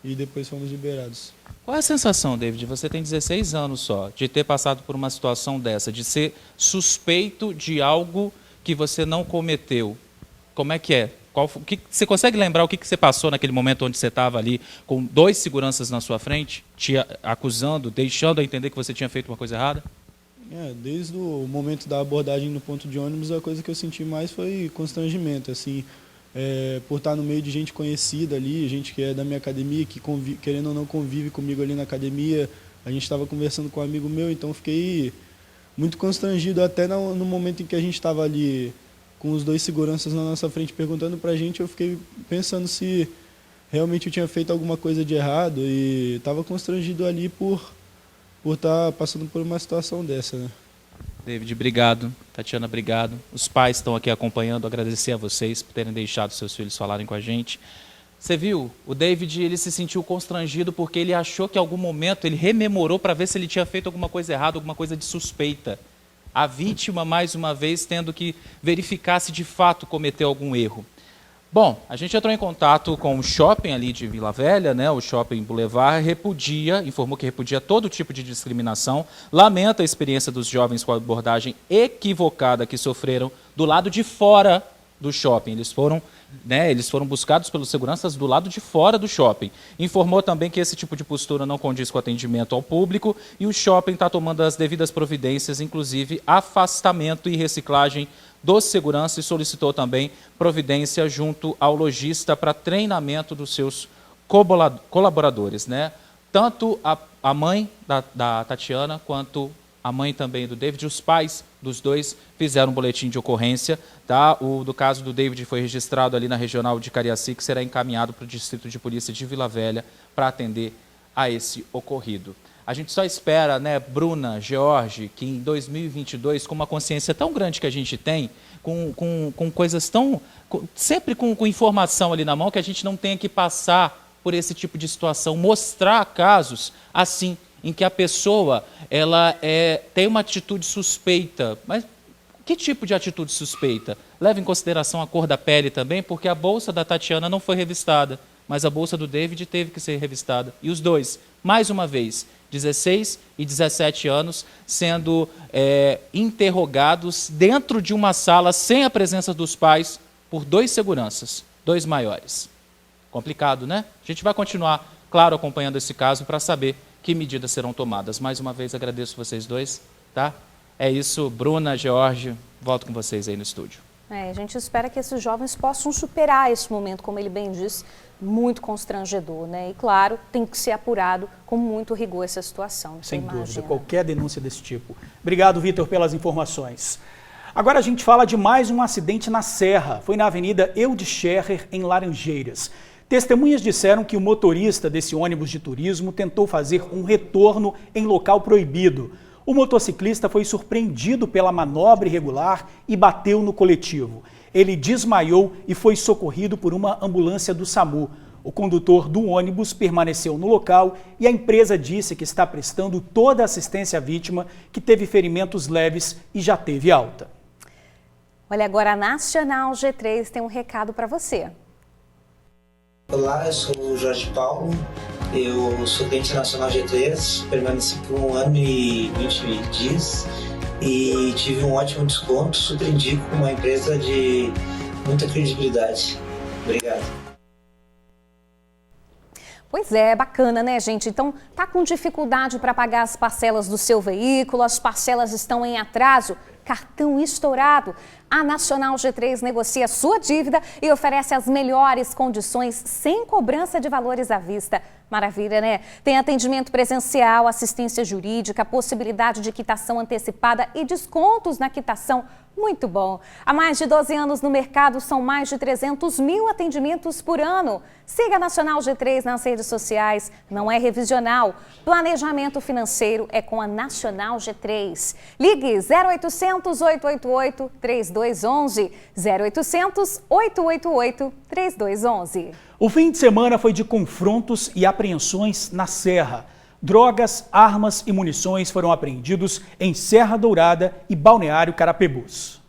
e depois fomos liberados.
Qual é a sensação, David? Você tem 16 anos só, de ter passado por uma situação dessa, de ser suspeito de algo que você não cometeu. Como é que é? Você consegue lembrar o que você passou naquele momento onde você estava ali com 2 seguranças na sua frente, te acusando, deixando a entender que você tinha feito uma coisa errada?
Desde o momento da abordagem no ponto de ônibus, a coisa que eu senti mais foi constrangimento, assim, por estar no meio de gente conhecida ali, gente que é da minha academia, que querendo ou não convive comigo ali na academia. A gente estava conversando com um amigo meu, então fiquei muito constrangido até no momento em que a gente estava ali com os 2 seguranças na nossa frente perguntando pra gente, eu fiquei pensando se realmente eu tinha feito alguma coisa de errado e estava constrangido ali por estar passando por uma situação dessa, né?
David, obrigado. Tatiana, obrigado. Os pais estão aqui acompanhando, agradecer a vocês por terem deixado seus filhos falarem com a gente. Você viu? O David, ele se sentiu constrangido porque ele achou que em algum momento ele rememorou para ver se ele tinha feito alguma coisa errada, alguma coisa de suspeita. A vítima, mais uma vez, tendo que verificar se de fato cometeu algum erro. Bom, a gente entrou em contato com o shopping ali de Vila Velha, né? O Shopping Boulevard informou que repudia todo tipo de discriminação, lamenta a experiência dos jovens com a abordagem equivocada que sofreram do lado de fora do shopping. Eles foram buscados pelos seguranças do lado de fora do shopping. Informou também que esse tipo de postura não condiz com o atendimento ao público e o shopping está tomando as devidas providências, inclusive afastamento e reciclagem dos seguranças, e solicitou também providência junto ao lojista para treinamento dos seus colaboradores, né? Tanto a mãe da Tatiana quanto a mãe também do David, os pais dos dois fizeram um boletim de ocorrência, tá? Do caso do David foi registrado ali na regional de Cariacica, que será encaminhado para o Distrito de Polícia de Vila Velha para atender a esse ocorrido. A gente só espera, né, Bruna, George, que em 2022, com uma consciência tão grande que a gente tem, com coisas tão... sempre com informação ali na mão, que a gente não tenha que passar por esse tipo de situação, mostrar casos assim, em que a pessoa tem uma atitude suspeita. Mas que tipo de atitude suspeita? Leva em consideração a cor da pele também, porque a bolsa da Tatiana não foi revistada, mas a bolsa do David teve que ser revistada. E os dois, mais uma vez, 16 e 17 anos, sendo interrogados dentro de uma sala sem a presença dos pais por 2 seguranças, 2 maiores. Complicado, né? A gente vai continuar, claro, acompanhando esse caso para saber que medidas serão tomadas. Mais uma vez, agradeço vocês dois, tá? É isso, Bruna, George, volto com vocês aí no estúdio.
A gente espera que esses jovens possam superar esse momento, como ele bem disse, muito constrangedor, né? E claro, tem que ser apurado com muito rigor essa situação.
Sem dúvida, qualquer denúncia desse tipo. Obrigado, Vitor, pelas informações. Agora a gente fala de mais um acidente na Serra. Foi na Avenida Eudes Scherrer, em Laranjeiras. Testemunhas disseram que o motorista desse ônibus de turismo tentou fazer um retorno em local proibido. O motociclista foi surpreendido pela manobra irregular e bateu no coletivo. Ele desmaiou e foi socorrido por uma ambulância do SAMU. O condutor do ônibus permaneceu no local e a empresa disse que está prestando toda a assistência à vítima, que teve ferimentos leves e já teve alta.
Olha, agora a Nacional G3 tem um recado para você.
Olá, eu sou o Jorge Paulo, eu sou cliente Nacional G3, permaneci por 1 ano e 20 dias e tive um ótimo desconto, super indico uma empresa de muita credibilidade. Obrigado.
Pois é, bacana, né, gente? Então, tá com dificuldade para pagar as parcelas do seu veículo, as parcelas estão em atraso, cartão estourado. A Nacional G3 negocia sua dívida e oferece as melhores condições sem cobrança de valores à vista. Maravilha, né? Tem atendimento presencial, assistência jurídica, possibilidade de quitação antecipada e descontos na quitação. Muito bom. Há mais de 12 anos no mercado, são mais de 300 mil atendimentos por ano. Siga a Nacional G3 nas redes sociais. Não é revisional. Planejamento financeiro é com a Nacional G3. Ligue 0800 888 3211. 0800 888 3211.
O fim de semana foi de confrontos e apreensões na Serra. Drogas, armas e munições foram apreendidos em Serra Dourada e Balneário Carapebus.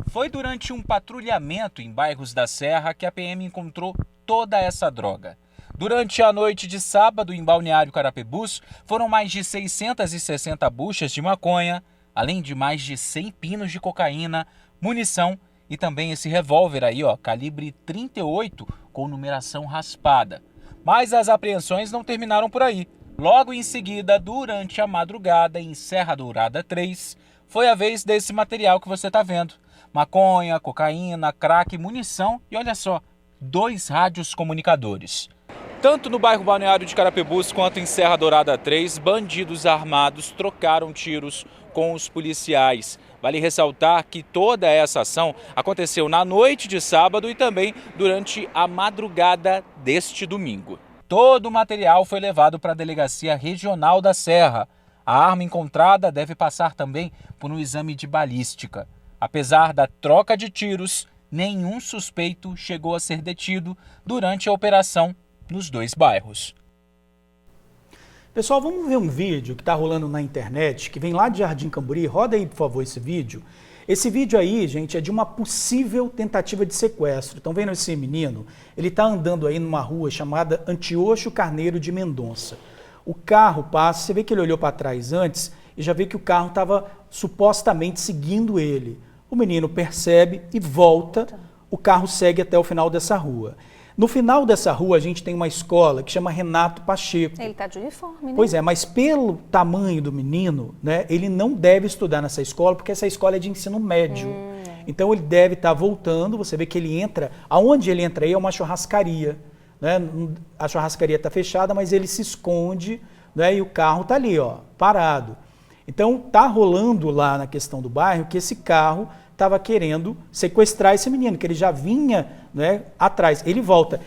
Foi durante um patrulhamento em bairros da Serra que a PM encontrou toda essa droga. Durante a noite de sábado, em Balneário Carapebus, foram mais de 660 buchas de maconha, além de mais de 100 pinos de cocaína, munição e também esse revólver aí, calibre 38 com numeração raspada. Mas as apreensões não terminaram por aí. Logo em seguida, durante a madrugada, em Serra Dourada 3, foi a vez desse material que você está vendo. Maconha, cocaína, crack, munição e olha só, 2 rádios comunicadores. Tanto no bairro Balneário de Carapebus quanto em Serra Dourada 3, bandidos armados trocaram tiros com os policiais. Vale ressaltar que toda essa ação aconteceu na noite de sábado e também durante a madrugada deste domingo. Todo o material foi levado para a Delegacia Regional da Serra. A arma encontrada deve passar também por um exame de balística. Apesar da troca de tiros, nenhum suspeito chegou a ser detido durante a operação nos 2 bairros.
Pessoal, vamos ver um vídeo que está rolando na internet, que vem lá de Jardim Camburi. Roda aí, por favor, esse vídeo. Esse vídeo aí, gente, é de uma possível tentativa de sequestro. Estão vendo esse menino? Ele está andando aí numa rua chamada Antiocho Carneiro de Mendonça. O carro passa, você vê que ele olhou para trás antes e já vê que o carro estava supostamente seguindo ele. O menino percebe e volta, o carro segue até o final dessa rua. No final dessa rua, a gente tem uma escola que chama Renato Pacheco.
Ele está de uniforme, né?
Pois é, mas pelo tamanho do menino, né, ele não deve estudar nessa escola, porque essa escola é de ensino médio. Então ele deve estar voltando, você vê que ele entra, aonde ele entra aí é uma churrascaria. Né? A churrascaria está fechada, mas ele se esconde, né, e o carro está ali, parado. Então está rolando lá na questão do bairro que esse carro estava querendo sequestrar esse menino, que ele já vinha, né, atrás. Ele volta.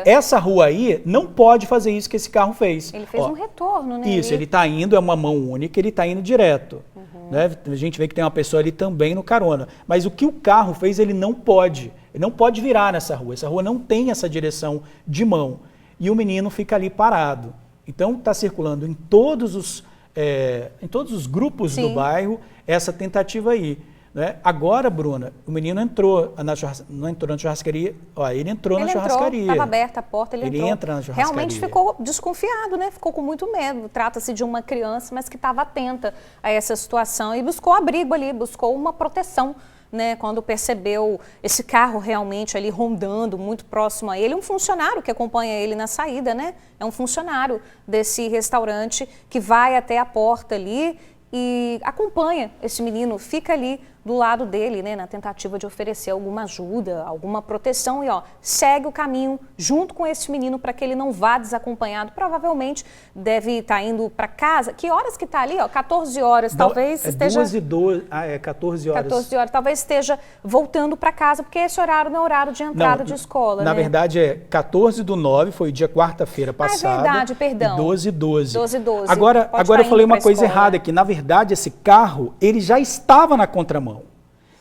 Essa rua aí não pode fazer isso que esse carro fez.
Ele fez um retorno, né?
Isso, ele está indo, é uma mão única, ele está indo direto. Né? A gente vê que tem uma pessoa ali também no carona. Mas o que o carro fez, ele não pode. Ele não pode virar nessa rua. Essa rua não tem essa direção de mão. E o menino fica ali parado. Então está circulando em todos os grupos do bairro essa tentativa aí. Né? Agora, Bruna, o menino não entrou na churrascaria, ele entrou na churrascaria.
Estava aberta a porta, ele entrou.
Entra na churrascaria.
Realmente ficou desconfiado, né? Ficou com muito medo. Trata-se de uma criança, mas que estava atenta a essa situação e buscou abrigo ali, buscou uma proteção, né? Quando percebeu esse carro realmente ali rondando muito próximo a ele, um funcionário que acompanha ele na saída, né? É um funcionário desse restaurante que vai até a porta ali e acompanha esse menino, fica ali do lado dele, né, na tentativa de oferecer alguma ajuda, alguma proteção e segue o caminho junto com esse menino para que ele não vá desacompanhado. Provavelmente deve estar indo para casa. Que horas que está ali? 14 horas, talvez esteja...
2h12, 14 horas.
14 horas, talvez esteja voltando para casa, porque esse horário não é horário de entrada de escola,
Na
né?
verdade, 14/9, foi dia quarta-feira passada.
É verdade, perdão.
12/12.
12/12.
Agora eu falei uma coisa errada aqui. Na verdade, esse carro, ele já estava na contramão.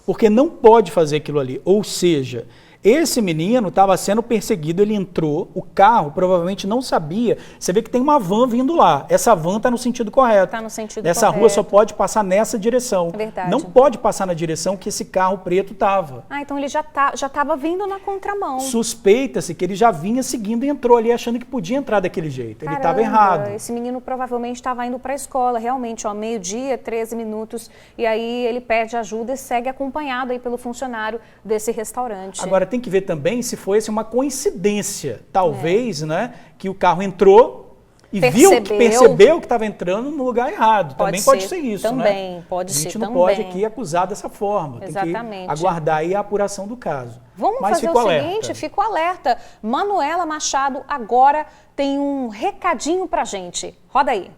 Porque não pode fazer aquilo ali. Ou seja, esse menino estava sendo perseguido, ele entrou, o carro provavelmente não sabia. Você vê que tem uma van vindo lá. Essa van está no sentido correto.
Está no sentido
Essa
correto.
rua só pode passar nessa direção.
É verdade.
Não pode passar na direção que esse carro preto estava.
Então ele já estava vindo na contramão.
Suspeita-se que ele já vinha seguindo e entrou ali achando que podia entrar daquele jeito. Ele estava errado.
Esse menino provavelmente estava indo para a escola, realmente, meio-dia, 13 minutos, e aí ele pede ajuda e segue acompanhado aí pelo funcionário desse restaurante.
Agora tem que ver também se fosse uma coincidência, talvez, né, que o carro entrou e percebeu que estava entrando no lugar errado. Também pode ser isso,
também,
né?
Pode ser também.
A gente não pode aqui acusar dessa forma.
Exatamente.
Tem que aguardar aí a apuração do caso.
Vamos fazer o seguinte, fico alerta. Manuela Machado agora tem um recadinho pra gente. Roda aí.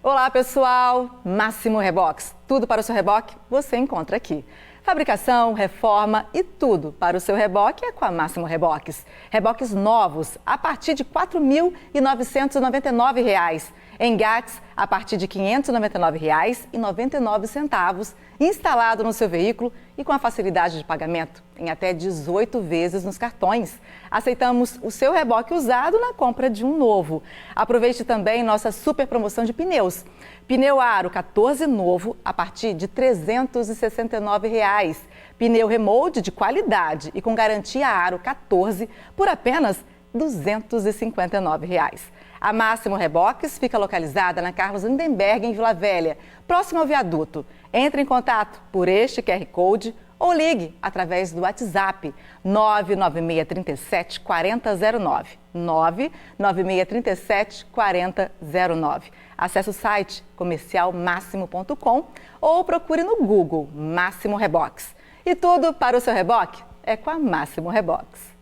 Olá, pessoal. Máximo Rebox. Tudo para o seu reboque você encontra aqui. Fabricação, reforma e tudo para o seu reboque é com a Máximo Reboques. Reboques novos a partir de R$ 4.999. Engates a partir de R$ 599,99, instalado no seu veículo e com a facilidade de pagamento em até 18 vezes nos cartões. Aceitamos o seu reboque usado na compra de um novo. Aproveite também nossa super promoção de pneus. Pneu Aro 14 novo a partir de R$ 369. Pneu Remold de qualidade e com garantia Aro 14 por apenas R$ 259. A Máximo Reboques fica localizada na Carlos Lindenberg, em Vila Velha, próximo ao viaduto. Entre em contato por este QR Code ou ligue através do WhatsApp 99637 4009. 99637 4009. Acesse o site comercialmaximo.com ou procure no Google Máximo Reboques. E tudo para o seu reboque é com a Máximo Reboques.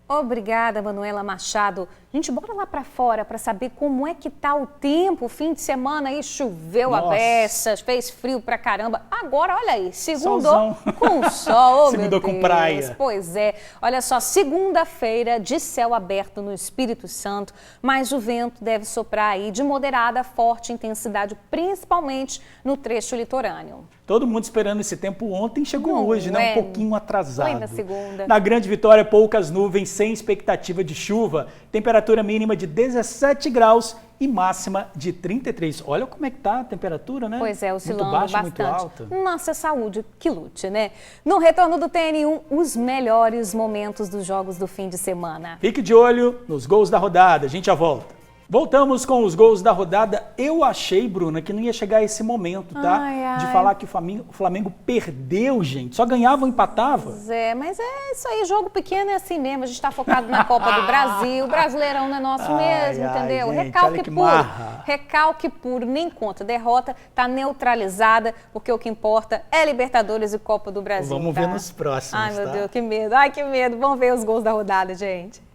Obrigada, Manuela Machado. Gente, bora lá para fora para saber como é que tá o tempo. O fim de semana aí choveu a beças, fez frio pra caramba. Agora, olha aí, segundou com sol,
segundou com praia.
Pois é. Olha só, segunda-feira de céu aberto no Espírito Santo, mas o vento deve soprar aí de moderada a forte intensidade, principalmente no trecho litorâneo.
Todo mundo esperando esse tempo ontem, chegou hoje, né? Um pouquinho atrasado.
Foi na segunda.
Na Grande Vitória, poucas nuvens, sem expectativa de chuva. Temperatura mínima de 17 graus e máxima de 33. Olha como é que tá a temperatura, né?
Pois é, oscilando
muito baixa,
bastante.
muito alta.
Nossa saúde, que lute, né? No retorno do TN1, os melhores momentos dos jogos do fim de semana.
Fique de olho nos gols da rodada. A gente já volta. Voltamos com os gols da rodada. Eu achei, Bruna, que não ia chegar a esse momento, tá? De falar que o Flamengo perdeu, gente. Só ganhava ou empatava.
Pois é, mas é isso aí, jogo pequeno é assim mesmo. A gente tá focado na Copa do Brasil. O Brasileirão não é nosso mesmo, entendeu?
Gente,
recalque puro. Recalque puro, nem conta. Derrota tá neutralizada, porque o que importa é Libertadores e Copa do Brasil.
Vamos ver nos próximos,
Ai, meu Deus, que medo. Ai, que medo. Vamos ver os gols da rodada, gente.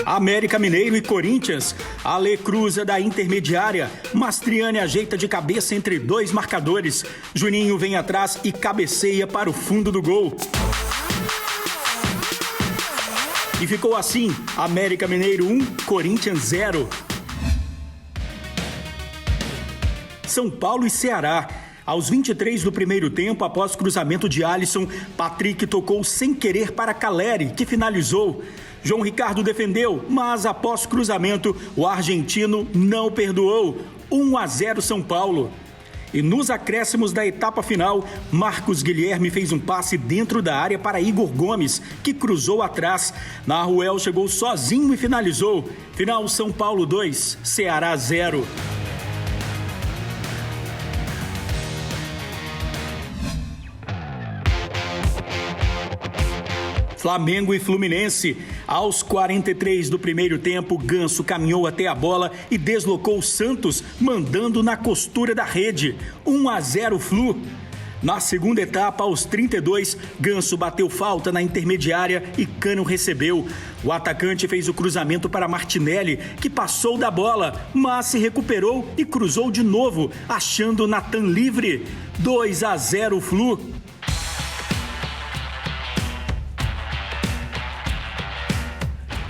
América Mineiro e Corinthians. Ale cruza da intermediária. Mastriani ajeita de cabeça entre dois marcadores. Juninho vem atrás e cabeceia para o fundo do gol. E ficou assim: América Mineiro 1, Corinthians 0. São Paulo e Ceará. Aos 23 do primeiro tempo, após cruzamento de Alisson, Patrick tocou sem querer para Caleri, que finalizou. João Ricardo defendeu, mas após cruzamento, o argentino não perdoou. 1-0 São Paulo. E nos acréscimos da etapa final, Marcos Guilherme fez um passe dentro da área para Igor Gomes, que cruzou atrás. Naruel chegou sozinho e finalizou. Final São Paulo 2, Ceará 0. Flamengo e Fluminense. Aos 43 do primeiro tempo, Ganso caminhou até a bola e deslocou o Santos, mandando na costura da rede. 1-0 Flu. Na segunda etapa, aos 32, Ganso bateu falta na intermediária e Cano recebeu. O atacante fez o cruzamento para Martinelli, que passou da bola, mas se recuperou e cruzou de novo, achando Natan livre. 2-0 Flu.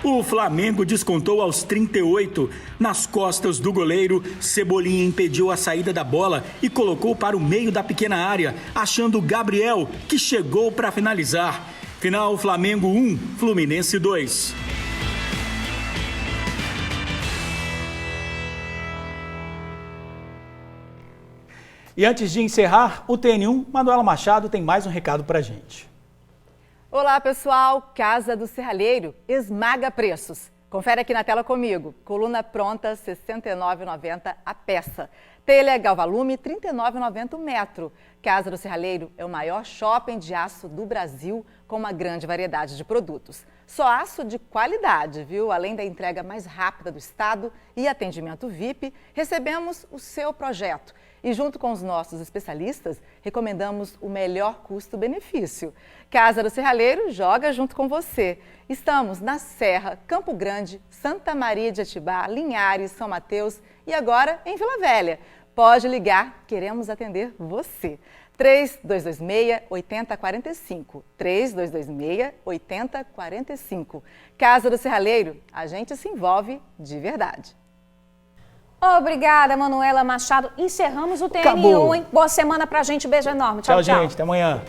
O Flamengo descontou aos 38. Nas costas do goleiro, Cebolinha impediu a saída da bola e colocou para o meio da pequena área, achando Gabriel, que chegou para finalizar. Final Flamengo 1, Fluminense 2. E antes de encerrar o TN1, Manuela Machado tem mais um recado para a gente.
Olá, pessoal. Casa do Serralheiro esmaga preços. Confere aqui na tela comigo. Coluna pronta, R$ 69,90 a peça. Telha Galvalume, R$ 39,90 o metro. Casa do Serralheiro é o maior shopping de aço do Brasil, com uma grande variedade de produtos. Só aço de qualidade, viu? Além da entrega mais rápida do estado e atendimento VIP, recebemos o seu projeto. E junto com os nossos especialistas, recomendamos o melhor custo-benefício. Casa do Serralheiro joga junto com você. Estamos na Serra, Campo Grande, Santa Maria de Atibá, Linhares, São Mateus e agora em Vila Velha. Pode ligar, queremos atender você. 3226-8045. 3226-8045. Casa do Serralheiro, a gente se envolve de verdade.
Obrigada, Manuela Machado. Encerramos o TN1, hein? Boa semana pra gente. Beijo enorme. Tchau, tchau.
Tchau, gente. Até amanhã.